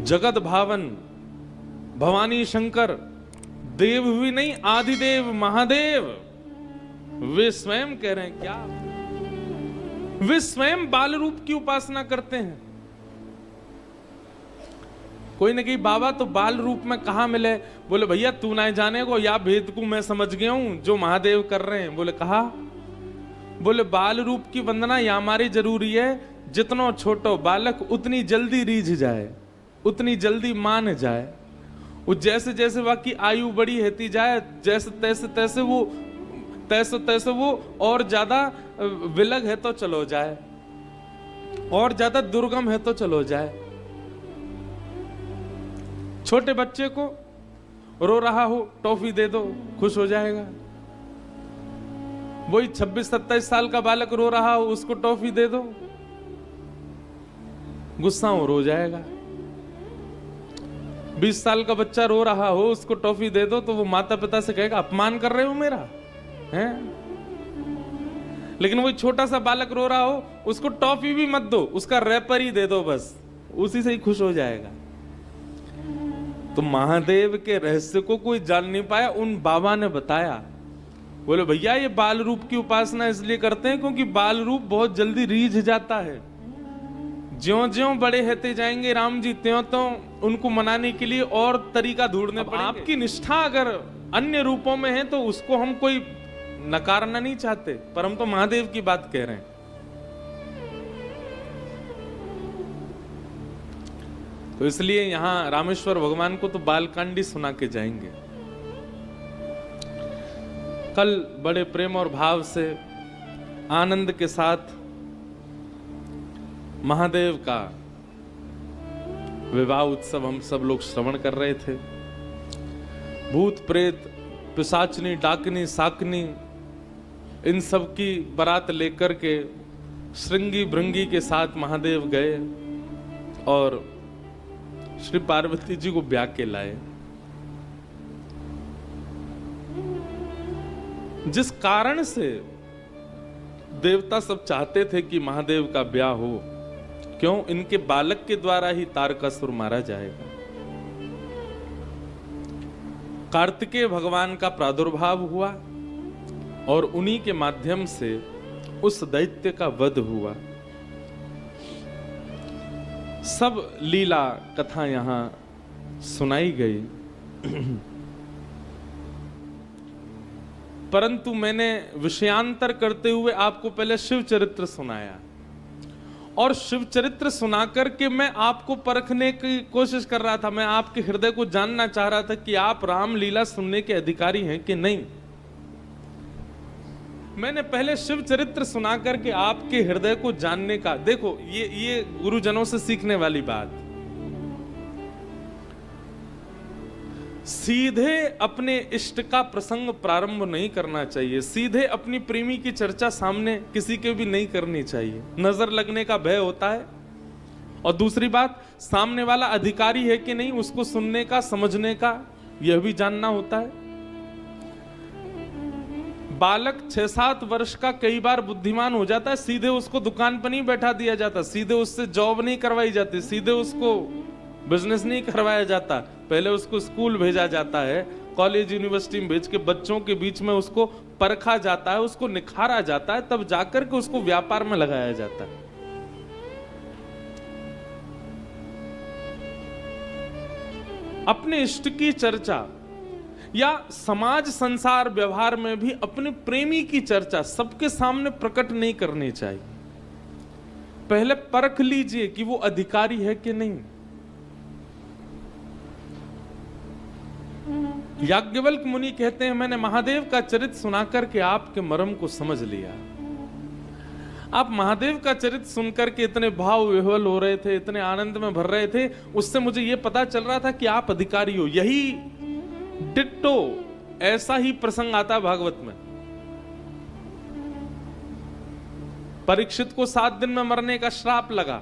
जगत भावन भवानी शंकर, देव भी नहीं आदिदेव महादेव, वे स्वयं कह रहे हैं क्या, वे स्वयं बाल रूप की उपासना करते हैं। कोई ने कही बाबा तो बाल रूप में कहां मिले? बोले भैया तू ना जाने को, या भेद को मैं समझ गया हूं जो महादेव कर रहे हैं। बोले कहा? बोले बाल रूप की वंदना या हमारी जरूरी है, जितना छोटो बालक उतनी जल्दी रीझ जाए, उतनी जल्दी मान जाए। वो जैसे जैसे वाकी आयु बड़ी होती जाए, जैसे तैसे वो और ज्यादा विलग है तो चलो जाए, और ज्यादा दुर्गम है तो चलो जाए। छोटे बच्चे को रो रहा हो टॉफी दे दो, खुश हो जाएगा। वही 26-27 साल का बालक रो रहा हो, उसको टॉफी दे दो, गुस्सा हो रो जाएगा। 20 साल का बच्चा रो रहा हो, उसको टॉफी दे दो तो वो माता पिता से कहेगा अपमान कर रहे हो मेरा हैं। लेकिन वही छोटा सा बालक रो रहा हो, उसको टॉफी भी मत दो, उसका रैपर ही दे दो, बस उसी से ही खुश हो जाएगा। तो महादेव के रहस्य को कोई जान नहीं पाया, उन बाबा ने बताया। बोले भैया ये बाल रूप की उपासना इसलिए करते हैं क्योंकि बाल रूप बहुत जल्दी रीझ जाता है। ज्यों-ज्यों बड़े होते जाएंगे राम जी, त्यों उनको मनाने के लिए और तरीका ढूंढने पड़ेंगे। आपकी निष्ठा अगर अन्य रूपों में है तो उसको हम कोई नकारना नहीं चाहते, पर हम तो महादेव की बात कह रहे हैं। तो इसलिए यहां रामेश्वर भगवान को तो बालकांडी सुना के जाएंगे। कल बड़े प्रेम और भाव से आनंद के साथ महादेव का विवाह उत्सव हम सब लोग श्रवण कर रहे थे। भूत प्रेत पिशाचनी डाकनी साकनी इन सब की बारात लेकर के श्रृंगी भृंगी के साथ महादेव गए और श्री पार्वती जी को ब्याह के लाए। जिस कारण से देवता सब चाहते थे कि महादेव का ब्याह हो, क्यों? इनके बालक के द्वारा ही तारकासुर मारा जाएगा। कार्तिकेय भगवान का प्रादुर्भाव हुआ और उन्हीं के माध्यम से उस दैत्य का वध हुआ। सब लीला कथा यहां सुनाई गई। परंतु मैंने विषयांतर करते हुए आपको पहले शिव चरित्र सुनाया, और शिव चरित्र सुनाकर के मैं आपको परखने की कोशिश कर रहा था। मैं आपके हृदय को जानना चाह रहा था कि आप रामलीला सुनने के अधिकारी हैं कि नहीं। मैंने पहले शिव चरित्र सुना करके आपके हृदय को जानने का, देखो ये गुरुजनों से सीखने वाली बात। सीधे अपने इष्ट का प्रसंग प्रारंभ नहीं करना चाहिए, सीधे अपनी प्रेमी की चर्चा सामने किसी के भी नहीं करनी चाहिए। नजर लगने का भय होता है, और दूसरी बात सामने वाला अधिकारी है कि नहीं उसको सुनने का समझने का यह भी जानना होता है। बालक 6-7 वर्ष का कई बार बुद्धिमान हो जाता है, सीधे उसको दुकान पर नहीं बैठा दिया जाता, सीधे उससे जॉब नहीं करवाई जाती, सीधे उसको बिजनेस नहीं करवाया जाता। पहले उसको स्कूल भेजा जाता है, कॉलेज यूनिवर्सिटी में भेज के बच्चों के बीच में उसको परखा जाता है, उसको निखारा जाता है, तब जाकर के उसको व्यापार में लगाया जाता है। अपने इष्ट की चर्चा या समाज संसार व्यवहार में भी अपने प्रेमी की चर्चा सबके सामने प्रकट नहीं करनी चाहिए। पहले परख लीजिए कि वो अधिकारी है कि नहीं। याज्ञवल्क्य मुनि कहते हैं मैंने महादेव का चरित्र सुनाकर के आपके मर्म को समझ लिया। आप महादेव का चरित्र सुनकर के इतने भाव विह्वल हो रहे थे, इतने आनंद में भर रहे थे, उससे मुझे यह पता चल रहा था कि आप अधिकारी हो। यही डिट्टो ऐसा ही प्रसंग आता है भागवत में। परीक्षित को 7 दिन में मरने का श्राप लगा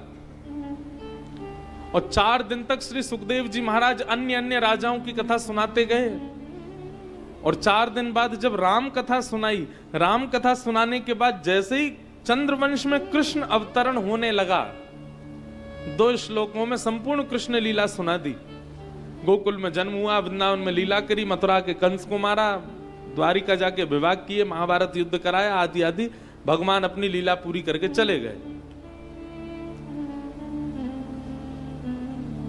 और 4 दिन तक श्री सुखदेव जी महाराज अन्य राजाओं की कथा सुनाते गए, और 4 दिन बाद जब राम कथा सुनाई, राम कथा सुनाने के बाद जैसे ही चंद्रवंश में कृष्ण अवतरण होने लगा, 2 श्लोकों में संपूर्ण कृष्ण लीला सुना दी। गोकुल में जन्म हुआ, वृंदावन में लीला करी, मथुरा के कंस को मारा, द्वारिका जाके विवाह किए, महाभारत युद्ध कराया, आदि आदि। भगवान अपनी लीला पूरी करके चले गए।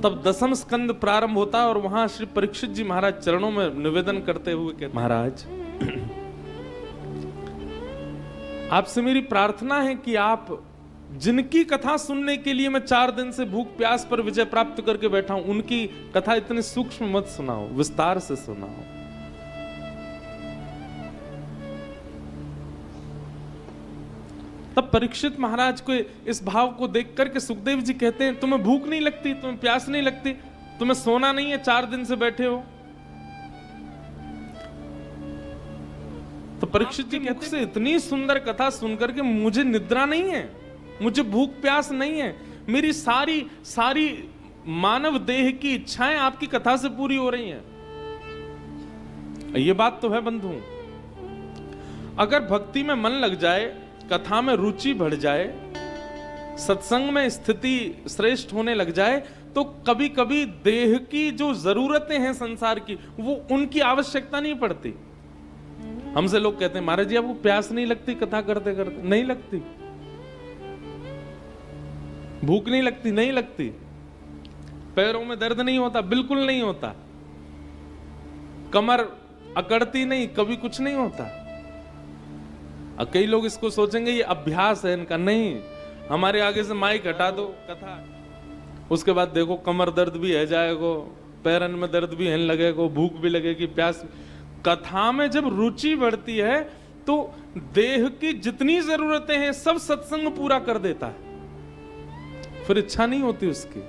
तब 10वां स्कंद प्रारंभ होता और वहां श्री परीक्षित जी महाराज चरणों में निवेदन करते हुए कहते, महाराज आपसे मेरी प्रार्थना है कि आप जिनकी कथा सुनने के लिए मैं 4 दिन से भूख प्यास पर विजय प्राप्त करके बैठा हूं, उनकी कथा इतनी सूक्ष्म मत सुनाओ, विस्तार से सुनाओ। तब परीक्षित महाराज को इस भाव को देख करके सुखदेव जी कहते हैं, तुम्हें भूख नहीं लगती, तुम्हें प्यास नहीं लगती, तुम्हें सोना नहीं है, 4 दिन से बैठे हो। तो परीक्षित जी कहते हैं, इतनी सुंदर कथा सुनकर के मुझे निद्रा नहीं है, मुझे भूख प्यास नहीं है, मेरी सारी मानव देह की इच्छाएं आपकी कथा से पूरी हो रही हैं। ये बात तो है बंधु, अगर भक्ति में मन लग जाए, कथा में रुचि बढ़ जाए, सत्संग में स्थिति श्रेष्ठ होने लग जाए, तो कभी कभी देह की जो जरूरतें हैं संसार की, वो उनकी आवश्यकता नहीं पड़ती। हमसे लोग कहते हैं, महाराज जी आपको प्यास नहीं लगती कथा करते करते? नहीं लगती। भूख नहीं लगती? नहीं लगती। पैरों में दर्द नहीं होता? बिल्कुल नहीं होता। कमर अकड़ती नहीं? कभी कुछ नहीं होता। अब कई लोग इसको सोचेंगे ये अभ्यास है इनका। नहीं, हमारे आगे से माइक हटा दो, कथा, उसके बाद देखो कमर दर्द भी है जाएगा, पैरन में दर्द भी है लगेगा, भूख भी लगेगी, प्यास। कथा में जब रुचि बढ़ती है तो देह की जितनी जरूरतें हैं सब सत्संग पूरा कर देता है, फिर इच्छा नहीं होती उसकी।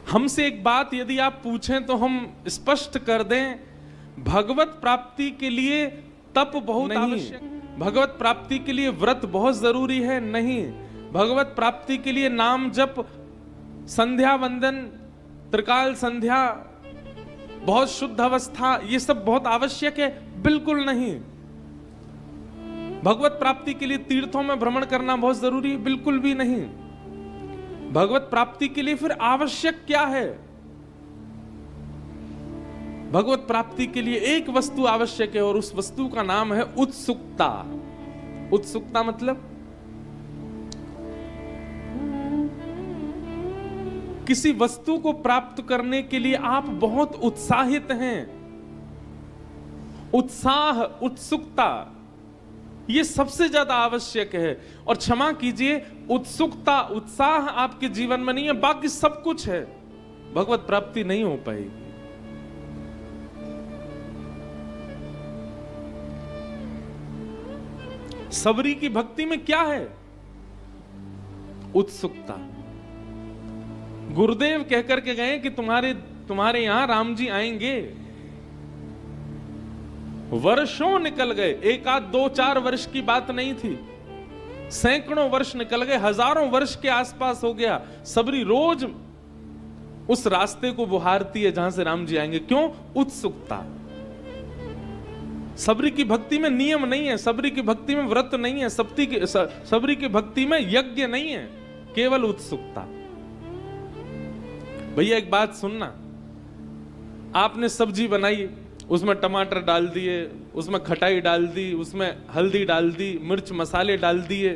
हमसे एक बात यदि आप पूछें तो हम स्पष्ट कर दें, भगवत प्राप्ति के लिए तप बहुत आवश्यक, भगवत प्राप्ति के लिए व्रत बहुत जरूरी है? नहीं। भगवत प्राप्ति के लिए नाम जप, संध्या वंदन, त्रिकाल संध्या, बहुत शुद्ध अवस्था, ये सब बहुत आवश्यक है? बिल्कुल नहीं। भगवत प्राप्ति के लिए तीर्थों में भ्रमण करना बहुत जरूरी है? बिल्कुल भी नहीं। भगवत प्राप्ति के लिए फिर आवश्यक क्या है? भगवत प्राप्ति के लिए एक वस्तु आवश्यक है और उस वस्तु का नाम है उत्सुकता। उत्सुकता मतलब किसी वस्तु को प्राप्त करने के लिए आप बहुत उत्साहित हैं। उत्साह, उत्सुकता, ये सबसे ज्यादा आवश्यक है। और क्षमा कीजिए, उत्सुकता, उत्साह आपके जीवन में नहीं है, बाकी सब कुछ है, भगवत प्राप्ति नहीं हो पाएगी। सबरी की भक्ति में क्या है? उत्सुकता। गुरुदेव कहकर के गए कि तुम्हारे यहां राम जी आएंगे। वर्षों निकल गए, 1 आध 2 4 वर्ष की बात नहीं थी, सैकड़ों वर्ष निकल गए, हजारों वर्ष के आसपास हो गया। सबरी रोज उस रास्ते को बुहारती है जहां से राम जी आएंगे। क्यों? उत्सुकता। सबरी की भक्ति में नियम नहीं है, सबरी की भक्ति में व्रत नहीं है, सबरी की भक्ति में यज्ञ नहीं है, केवल उत्सुकता। भैया एक बात सुनना, आपने सब्जी बनाई, उसमें टमाटर डाल दिए, उसमें खटाई डाल दी, उसमें हल्दी डाल दी, मिर्च मसाले डाल दिए,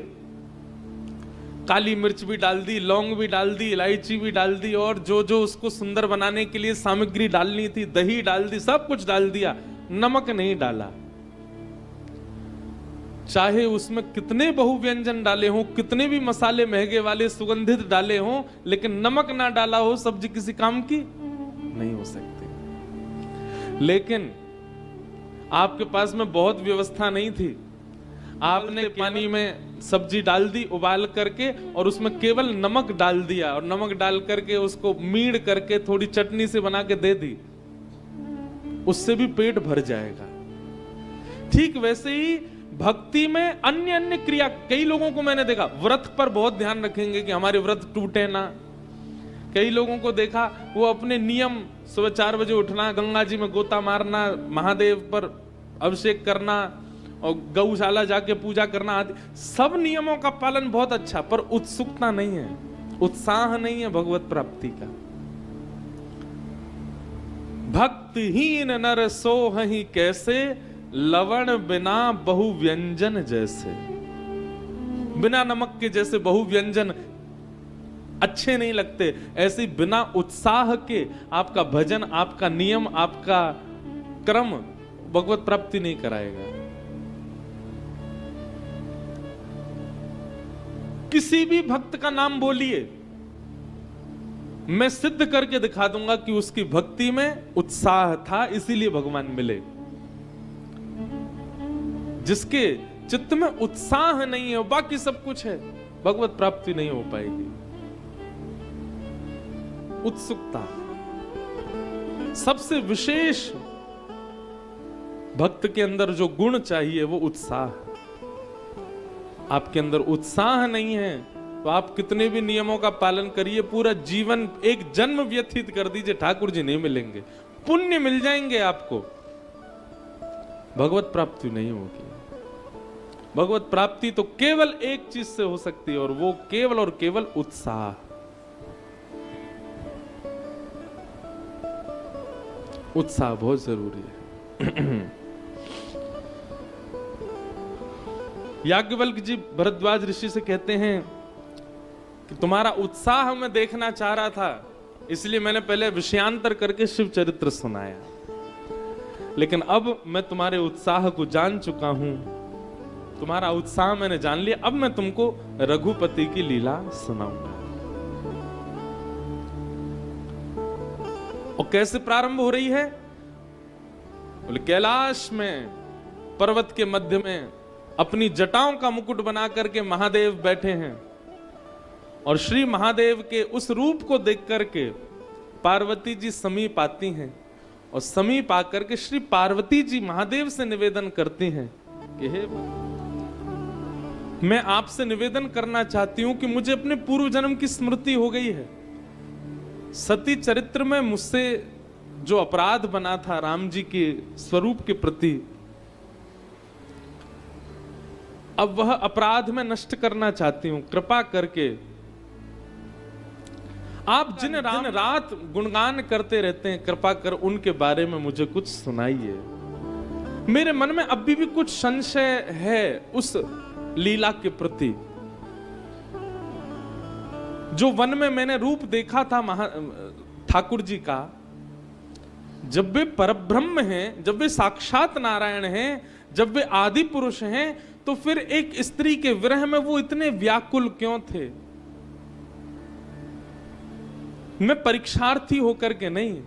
काली मिर्च भी डाल दी, लौंग भी डाल दी, इलायची भी डाल दी, और जो जो उसको सुंदर बनाने के लिए सामग्री डालनी थी, दही डाल दी, सब कुछ डाल दिया, नमक नहीं डाला। चाहे उसमें कितने बहुव्यंजन डाले हों, कितने भी मसाले महंगे वाले सुगंधित डाले हों, लेकिन नमक ना डाला हो, सब्जी किसी काम की नहीं हो सकती। लेकिन आपके पास में बहुत व्यवस्था नहीं थी, आपने पानी में सब्जी डाल दी उबाल करके, और उसमें केवल नमक डाल दिया, और नमक डाल करके उसको मीड़ करके थोड़ी चटनी से बना के दे दी, उससे भी पेट भर जाएगा। ठीक वैसे ही भक्ति में अन्य अन्य क्रिया, कई लोगों को मैंने देखा व्रत पर बहुत ध्यान रखेंगे कि हमारे व्रत टूटे ना। कई लोगों को देखा वो अपने नियम, सुबह 4 बजे उठना, गंगा जी में गोता मारना, महादेव पर अभिषेक करना, और गौशाला जाके पूजा करना आदि, सब नियमों का पालन बहुत अच्छा, पर उत्सुकता नहीं है, उत्साह नहीं है भगवत प्राप्ति का। भक्तिहीन नर सोहि कैसे, लवण बिना बहु व्यंजन जैसे। बिना नमक के जैसे बहु व्यंजन अच्छे नहीं लगते, ऐसे बिना उत्साह के आपका भजन, आपका नियम, आपका क्रम भगवत प्राप्ति नहीं कराएगा। किसी भी भक्त का नाम बोलिए, मैं सिद्ध करके दिखा दूंगा कि उसकी भक्ति में उत्साह था, इसीलिए भगवान मिले। जिसके चित्त में उत्साह नहीं है, बाकी सब कुछ है, भगवत प्राप्ति नहीं हो पाएगी। उत्सुकता सबसे विशेष भक्त के अंदर जो गुण चाहिए वो उत्साह। आपके अंदर उत्साह नहीं है तो आप कितने भी नियमों का पालन करिए, पूरा जीवन एक जन्म व्यतीत कर दीजिए, ठाकुर जी नहीं मिलेंगे, पुण्य मिल जाएंगे आपको, भगवत प्राप्ति नहीं होगी। भगवत प्राप्ति तो केवल एक चीज से हो सकती है, और वो केवल और केवल उत्साह। उत्साह बहुत जरूरी है। याज्ञवल्क्य जी भरद्वाज ऋषि से कहते हैं कि तुम्हारा उत्साह मैं देखना चाह रहा था, इसलिए मैंने पहले विषयांतर करके शिव चरित्र सुनाया, लेकिन अब मैं तुम्हारे उत्साह को जान चुका हूं, तुम्हारा उत्साह मैंने जान लिया, अब मैं तुमको रघुपति की लीला सुनाऊंगा। और कैसे प्रारंभ हो रही है? बोले कैलाश में पर्वत के मध्य में अपनी जटाओं का मुकुट बना करके महादेव बैठे हैं, और श्री महादेव के उस रूप को देख करके पार्वती जी समीप आती हैं, और समीप आकर के श्री पार्वती जी महादेव से निवेदन करती हैं कि हे मैं आपसे निवेदन करना चाहती हूं कि मुझे अपने पूर्व जन्म की स्मृति हो गई है। सती चरित्र में मुझसे जो अपराध बना था राम जी के स्वरूप के प्रति, अब वह अपराध मैं नष्ट करना चाहती हूं, कृपा करके आप जिन रात गुणगान करते रहते हैं, कृपा कर उनके बारे में मुझे कुछ सुनाइए। मेरे मन में अभी भी कुछ संशय है उस लीला के प्रति। जो वन में मैंने रूप देखा था ठाकुर जी का, जब वे परब्रह्म हैं, जब वे साक्षात नारायण हैं, जब वे आदि पुरुष हैं, तो फिर एक स्त्री के विरह में वो इतने व्याकुल क्यों थे? मैं परीक्षार्थी होकर के नहीं,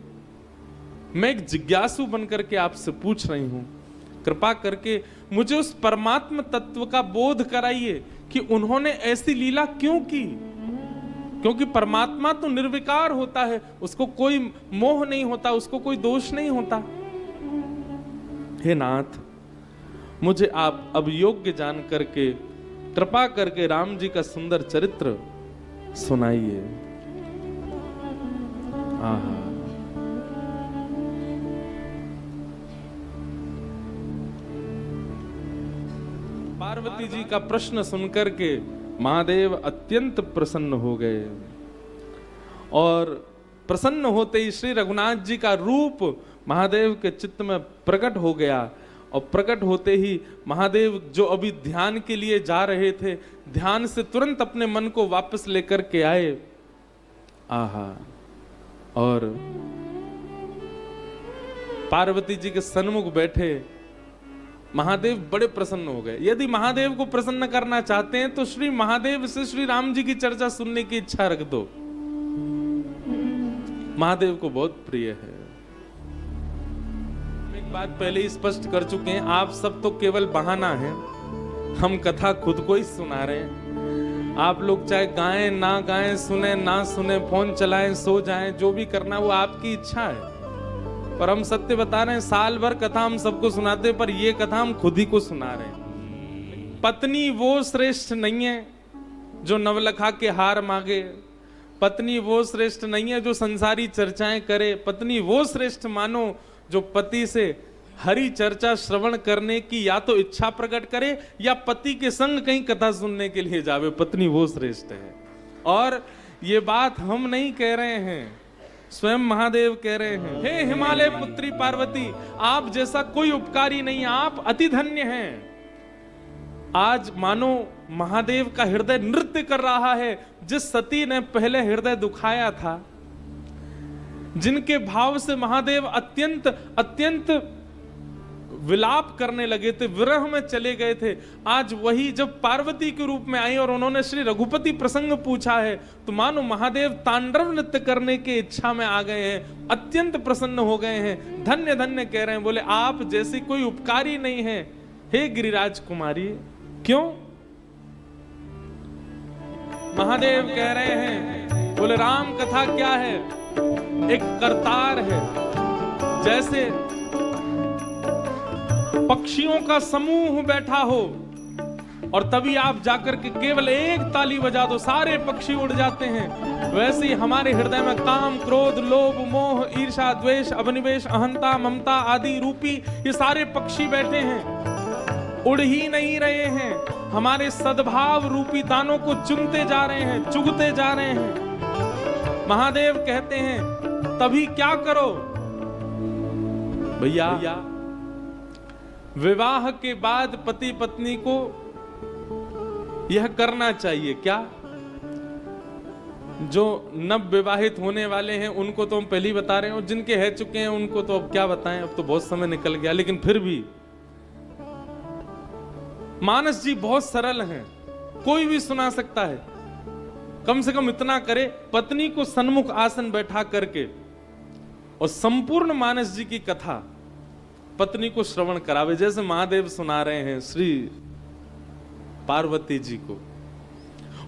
मैं एक जिज्ञासु बनकर के आपसे पूछ रही हूं, कृपा करके मुझे उस परमात्म तत्व का बोध कराइए कि उन्होंने ऐसी लीला क्यों की। क्योंकि परमात्मा तो निर्विकार होता है, उसको कोई मोह नहीं होता, उसको कोई दोष नहीं होता। हे नाथ, मुझे आप अब योग्य जान करके कृपा करके राम जी का सुंदर चरित्र सुनाइए। आहा, पार्वती जी का प्रश्न सुनकर के महादेव अत्यंत प्रसन्न हो गए, और प्रसन्न होते ही श्री रघुनाथ जी का रूप महादेव के चित्त में प्रकट हो गया, और प्रकट होते ही महादेव जो अभी ध्यान के लिए जा रहे थे, ध्यान से तुरंत अपने मन को वापस लेकर के आए। आहा, और पार्वती जी के सन्मुख बैठे महादेव बड़े प्रसन्न हो गए। यदि महादेव को प्रसन्न करना चाहते हैं तो श्री महादेव से श्री राम जी की चर्चा सुनने की इच्छा रख दो, महादेव को बहुत प्रिय है। एक बात पहले ही स्पष्ट कर चुके हैं, आप सब तो केवल बहाना है, हम कथा खुद को ही सुना रहे हैं। आप लोग चाहे गाएं ना गाएं, सुने ना सुने, फोन चलाएं, सो जाएं, जो भी करना वो आपकी इच्छा है, पर हम सत्य बता रहे हैं, साल भर कथा हम सबको सुनाते हैं, पर ये कथा हम खुद ही को सुना रहे हैं। पत्नी वो श्रेष्ठ नहीं है जो नवलखा के हार मांगे, पत्नी वो श्रेष्ठ नहीं है जो संसारी चर्चाएं करे, पत्नी वो श्रेष्ठ मानो जो पति से हरि चर्चा श्रवण करने की या तो इच्छा प्रकट करे या पति के संग कहीं कथा सुनने के लिए जावे, पत्नी वो श्रेष्ठ है। और ये बात हम नहीं कह रहे हैं, स्वयं महादेव कह रहे हैं, हे हिमालय पुत्री पार्वती, आप जैसा कोई उपकारी नहीं, आप अति धन्य हैं। आज मानो महादेव का हृदय नृत्य कर रहा है। जिस सती ने पहले हृदय दुखाया था, जिनके भाव से महादेव अत्यंत अत्यंत विलाप करने लगे थे, विरह में चले गए थे, आज वही जब पार्वती के रूप में आई और उन्होंने श्री रघुपति प्रसंग पूछा है, तो मानो महादेव तांडव नृत्य करने की इच्छा में आ गए हैं, अत्यंत प्रसन्न हो गए हैं, धन्य धन्य कह रहे हैं, बोले आप जैसी कोई उपकारी नहीं है हे गिरिराज कुमारी। क्यों? महादेव कह रहे हैं, बोले राम कथा क्या है, एक करतार है, जैसे पक्षियों का समूह बैठा हो और तभी आप जाकर के केवल एक ताली बजा दो, सारे पक्षी उड़ जाते हैं, वैसे ही हमारे हृदय में काम, क्रोध, लोभ, मोह, ईर्ष्या, द्वेष, अभिनिवेश, अहंता, ममता आदि रूपी ये सारे पक्षी बैठे हैं, उड़ ही नहीं रहे हैं, हमारे सद्भाव रूपी दानों को चुनते जा रहे हैं, चुगते जा रहे हैं। महादेव कहते हैं तभी क्या करो भैया, विवाह के बाद पति पत्नी को यह करना चाहिए। क्या? जो नव विवाहित होने वाले हैं उनको तो हम पहले ही बता रहे हैं, और जिनके है चुके हैं उनको तो अब क्या बताएं, अब तो बहुत समय निकल गया, लेकिन फिर भी मानस जी बहुत सरल हैं, कोई भी सुना सकता है। कम से कम इतना करे, पत्नी को सन्मुख आसन बैठा करके और संपूर्ण मानस जी की कथा पत्नी को श्रवण करावे, जैसे महादेव सुना रहे हैं श्री पार्वती जी को,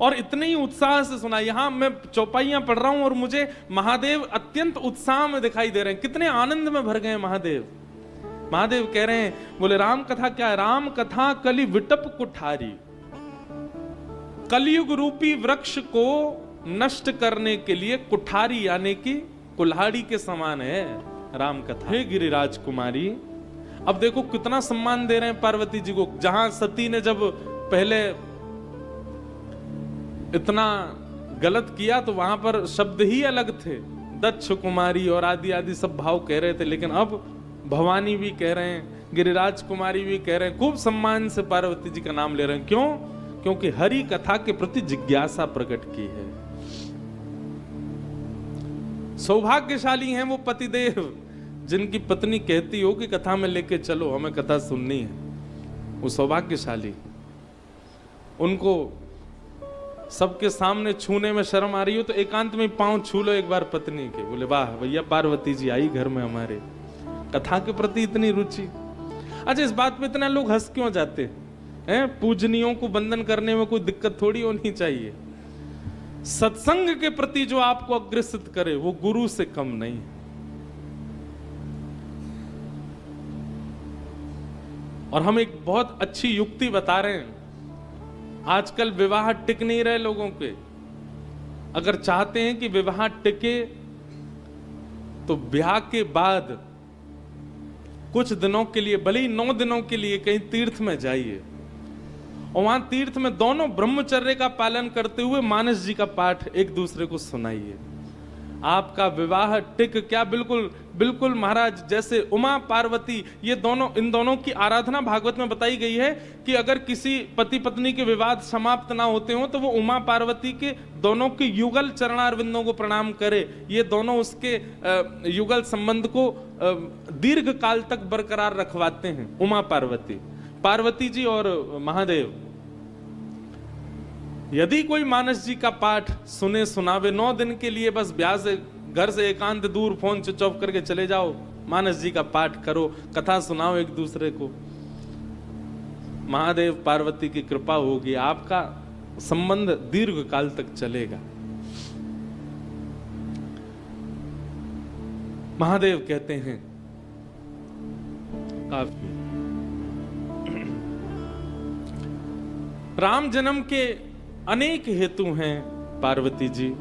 और इतने ही उत्साह से सुना। यहां मैं चौपाइयां पढ़ रहा हूं और मुझे महादेव अत्यंत उत्साह में दिखाई दे रहे हैं, कितने आनंद में भर गए महादेव। महादेव कह रहे हैं, बोले राम कथा क्या है, राम कथा कलि विटप कुठारी, कलयुग रूपी वृक्ष को नष्ट करने के लिए कुठारी यानी कि कुल्हाड़ी के समान है राम कथा। हे गिरिराज कुमारी, अब देखो कितना सम्मान दे रहे हैं पार्वती जी को। जहां सती ने जब पहले इतना गलत किया तो वहां पर शब्द ही अलग थे, दक्ष कुमारी और आदि आदि सब भाव कह रहे थे, लेकिन अब भवानी भी कह रहे हैं, गिरिराज कुमारी भी कह रहे हैं, खूब सम्मान से पार्वती जी का नाम ले रहे हैं। क्यों? क्योंकि हरि कथा के प्रति जिज्ञासा प्रकट की है। सौभाग्यशाली हैं वो पतिदेव जिनकी पत्नी कहती हो कि कथा में लेके चलो, हमें कथा सुननी है, वो सौभाग्यशाली। उनको सबके सामने छूने में शर्म आ रही हो तो एकांत में पांव छू लो एक बार पत्नी के, बोले वाह भैया पार्वती जी आई घर में हमारे, कथा के प्रति इतनी रुचि। अच्छा, इस बात पे इतना लोग हंस क्यों जाते हैं? पूजनियों को बंधन करने में कोई दिक्कत थोड़ी होनी चाहिए। सत्संग के प्रति जो आपको अग्रसित करे वो गुरु से कम नहीं है। और हम एक बहुत अच्छी युक्ति बता रहे हैं, आजकल विवाह टिक नहीं रहे लोगों के। अगर चाहते हैं कि विवाह टिके तो ब्याह के बाद कुछ दिनों के लिए, भले ही 9 दिनों के लिए कहीं तीर्थ में जाइए और वहां तीर्थ में दोनों ब्रह्मचर्य का पालन करते हुए मानस जी का पाठ एक दूसरे को सुनाइए। आपका विवाह टिक क्या, बिल्कुल बिल्कुल महाराज, जैसे उमा पार्वती, ये दोनों, इन दोनों की आराधना भागवत में बताई गई है कि अगर किसी पति पत्नी के विवाद समाप्त ना होते हो तो वो उमा पार्वती के दोनों के युगल चरणारविंदों को प्रणाम करे। ये दोनों उसके युगल संबंध को दीर्घ काल तक बरकरार रखवाते हैं। उमा पार्वती, पार्वती जी और महादेव। यदि कोई मानस जी का पाठ सुने सुनावे 9 दिन के लिए, बस ब्याह से, घर से एकांत दूर, फोन स्विच ऑफ करके चले जाओ, मानस जी का पाठ करो, कथा सुनाओ एक दूसरे को, महादेव पार्वती की कृपा होगी, आपका संबंध दीर्घ काल तक चलेगा। महादेव कहते हैं काफी। राम जन्म के अनेक हेतु हैं पार्वती जी,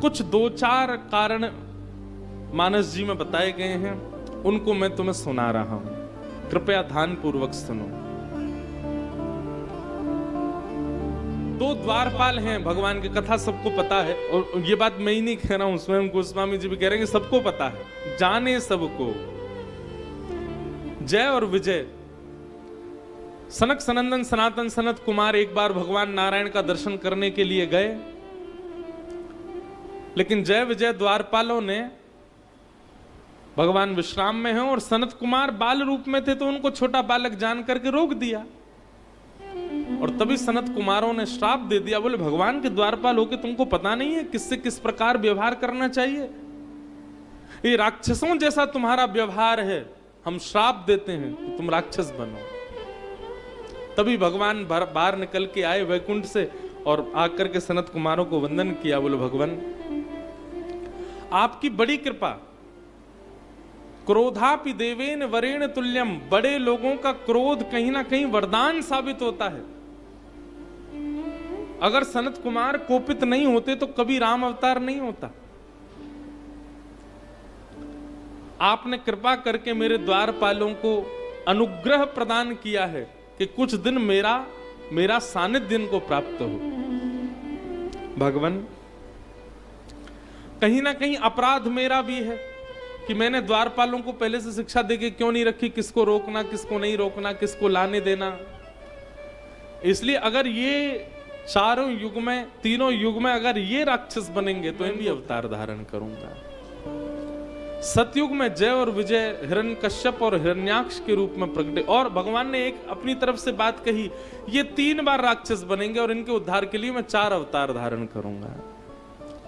कुछ 2-4 कारण मानस जी में बताए गए हैं। उनको मैं तुम्हें सुना रहा हूं, कृपया ध्यान पूर्वक सुनो। दो द्वारपाल हैं भगवान की, कथा सबको पता है, और ये बात मैं ही नहीं कह रहा हूं, स्वयं गोस्वामी जी भी कह रहे हैं कि सबको पता है, जाने सबको। जय और विजय, सनक सनंदन सनातन सनत कुमार एक बार भगवान नारायण का दर्शन करने के लिए गए, लेकिन जय विजय द्वारपालों ने, भगवान विश्राम में हैं और सनत कुमार बाल रूप में थे तो उनको छोटा बालक जान करके रोक दिया, और तभी सनत कुमारों ने श्राप दे दिया। बोले भगवान के द्वारपाल होके तुमको पता नहीं है किससे किस प्रकार व्यवहार करना चाहिए? ये राक्षसों जैसा तुम्हारा व्यवहार है, हम श्राप देते हैं कि तुम राक्षस बनो। तभी भगवान बाहर निकल के आए वैकुंठ से और आकर के सनत कुमारों को वंदन किया। बोले भगवान आपकी बड़ी कृपा, क्रोधापि देवेन वरेण तुल्यम, बड़े लोगों का क्रोध कहीं ना कहीं वरदान साबित होता है। अगर सनत कुमार कोपित नहीं होते तो कभी राम अवतार नहीं होता। आपने कृपा करके मेरे द्वारपालों को अनुग्रह प्रदान किया है कि कुछ दिन मेरा सानिध्य इनको प्राप्त हो। भगवान कहीं ना कहीं अपराध मेरा भी है कि मैंने द्वारपालों को पहले से शिक्षा देके क्यों नहीं रखी, किसको रोकना किसको नहीं रोकना, किसको लाने देना। इसलिए अगर ये चारों युग में, तीनों युग में अगर ये राक्षस बनेंगे तो मैं भी अवतार धारण करूंगा। सतयुग में जय और विजय हिरण्यकश्यप और हिरण्याक्ष के रूप में प्रकटे, और भगवान ने एक अपनी तरफ से बात कही, ये 3 बार राक्षस बनेंगे और इनके उद्धार के लिए मैं 4 अवतार धारण करूंगा।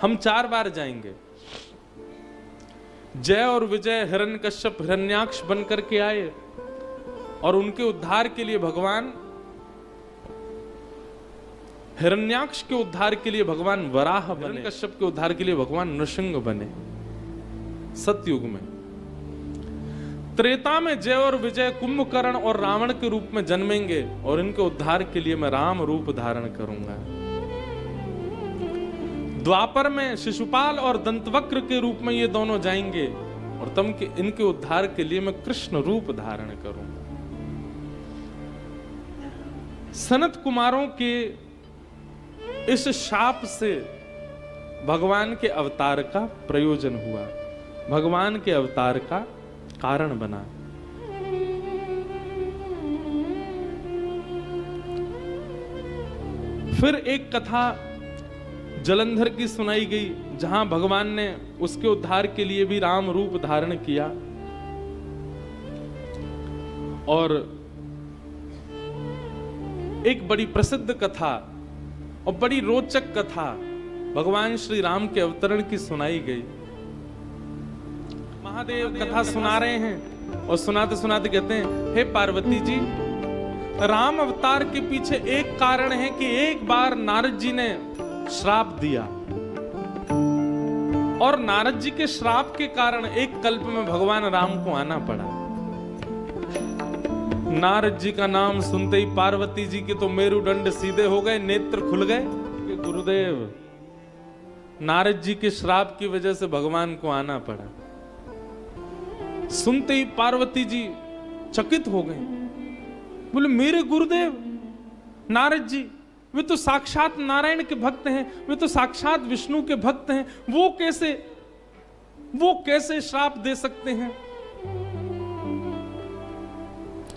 हम 4 बार जाएंगे। जय और विजय हिरण्यकश्यप हिरण्याक्ष बन करके आए और उनके उद्धार के लिए भगवान, हिरण्याक्ष के उद्धार के लिए भगवान वराह बने, हिरण्यकश्यप के उद्धार के लिए भगवान नृसिंह बने। सतयुग में, त्रेता में जय और विजय कुंभकर्ण और रावण के रूप में जन्मेंगे और इनके उद्धार के लिए मैं राम रूप धारण करूंगा। द्वापर में शिशुपाल और दंतवक्र के रूप में ये दोनों जाएंगे और तम के इनके उद्धार के लिए मैं कृष्ण रूप धारण करूंगा। सनत कुमारों के इस शाप से भगवान के अवतार का प्रयोजन हुआ, भगवान के अवतार का कारण बना। फिर एक कथा जलंधर की सुनाई गई, जहां भगवान ने उसके उद्धार के लिए भी राम रूप धारण किया। और एक बड़ी प्रसिद्ध कथा और बड़ी रोचक कथा भगवान श्री राम के अवतरण की सुनाई गई। महादेव कथा सुना रहे हैं और सुनाते सुनाते कहते हैं, हे पार्वती जी, राम अवतार के पीछे एक कारण है कि एक बार नारद जी ने श्राप दिया और नारद जी के श्राप के कारण एक कल्प में भगवान राम को आना पड़ा। नारद जी का नाम सुनते ही पार्वती जी के तो मेरुदंड सीधे हो गए, नेत्र खुल गए कि गुरुदेव, नारद जी के श्राप की वजह से भगवान को आना पड़ा। सुनते ही पार्वती जी चकित हो गए, बोले मेरे गुरुदेव नारद जी, वे तो साक्षात नारायण के भक्त हैं, वे तो साक्षात विष्णु के भक्त हैं, वो कैसे श्राप दे सकते हैं?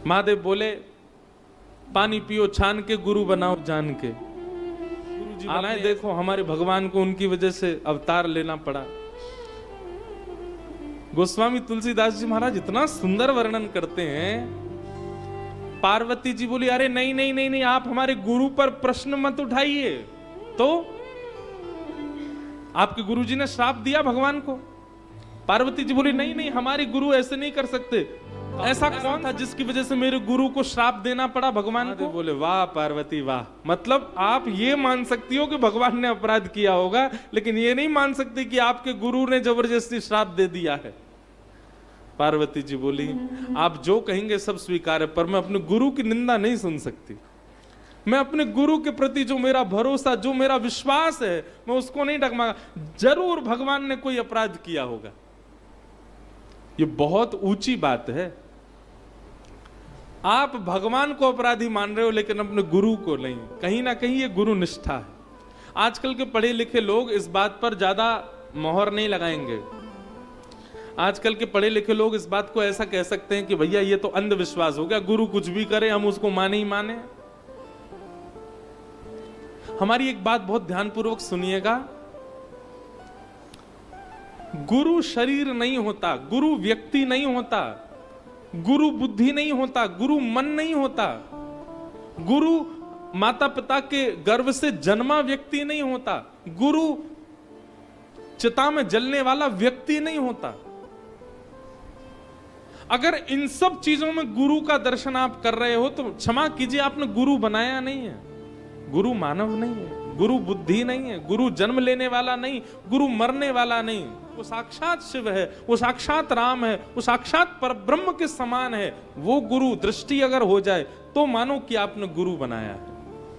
महादेव बोले, पानी पियो छान के, गुरु बनाओ जान के। गुरु जी बनाए, देखो हमारे भगवान को उनकी वजह से अवतार लेना पड़ा। गोस्वामी तुलसीदास जी महाराज इतना सुंदर वर्णन करते हैं। पार्वती जी बोली, अरे नहीं नहीं नहीं नहीं, आप हमारे गुरु पर प्रश्न मत उठाइए। तो आपके गुरु जी ने श्राप दिया भगवान को? पार्वती जी बोली, नहीं नहीं, हमारे गुरु ऐसे नहीं कर सकते। ऐसा कौन था जिसकी वजह से मेरे गुरु को श्राप देना पड़ा भगवान को? बोले, वाह पार्वती वाह, मतलब आप ये मान सकती हो कि भगवान ने अपराध किया होगा, लेकिन ये नहीं मान सकती कि आपके गुरु ने जबरदस्ती श्राप दे दिया है। पार्वती जी बोली, आप जो कहेंगे सब स्वीकार है, पर मैं अपने गुरु की निंदा नहीं सुन सकती। मैं अपने गुरु के प्रति जो मेरा भरोसा, जो मेरा विश्वास है, मैं उसको नहीं डगमगा। जरूर भगवान ने कोई अपराध किया होगा, ये बहुत ऊंची बात है। आप भगवान को अपराधी मान रहे हो लेकिन अपने गुरु को नहीं। कहीं ना कहीं ये गुरु निष्ठा है। आजकल के पढ़े लिखे लोग इस बात पर ज्यादा मोहर नहीं लगाएंगे। आजकल के पढ़े लिखे लोग इस बात को ऐसा कह सकते हैं कि भैया ये तो अंधविश्वास हो गया, गुरु कुछ भी करे हम उसको माने ही माने। हमारी एक बात बहुत ध्यानपूर्वक सुनिएगा, गुरु शरीर नहीं होता, गुरु व्यक्ति नहीं होता, गुरु बुद्धि नहीं होता, गुरु मन नहीं होता, गुरु माता पिता के गर्भ से जन्मा व्यक्ति नहीं होता, गुरु चिता में जलने वाला व्यक्ति नहीं होता। अगर इन सब चीजों में गुरु का दर्शन आप कर रहे हो तो क्षमा कीजिए, आपने गुरु बनाया नहीं है। गुरु मानव नहीं है, गुरु बुद्धि नहीं है, गुरु जन्म लेने वाला नहीं, गुरु मरने वाला नहीं। वो साक्षात शिव है, वो साक्षात राम है, वो साक्षात परब्रह्म के समान है। वो गुरु दृष्टि अगर हो जाए तो मानो कि आपने गुरु बनाया है।